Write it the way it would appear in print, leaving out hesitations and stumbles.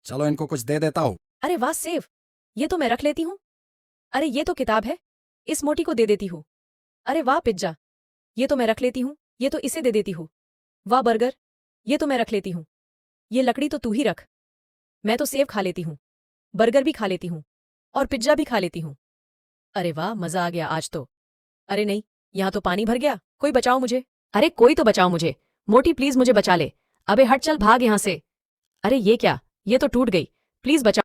चलो इनको कुछ दे देता हूँ। अरे वाह सेव, ये तो मैं रख लेती हूँ। अरे ये तो किताब है, इस मोटी को दे देती हूँ। अरे वाह पिज्जा, ये तो मैं रख लेती हूँ, ये तो इसे दे देती हूँ। वाह बर्गर, ये तो मैं रख लेती हूँ। ये लकड़ी तो तू ही रख, मैं तो सेव खा लेती हूँ, बर्गर भी खा लेती हूँ और पिज्जा भी खा लेती हूँ। अरे वाह मजा आ गया आज तो। अरे नहीं, यहाँ तो पानी भर गया, कोई बचाओ मुझे। अरे कोई तो बचाओ मुझे, मोटी प्लीज मुझे बचा ले। अबे हट चल भाग यहाँ से। अरे ये क्या, ये तो टूट गई, प्लीज बचाओ।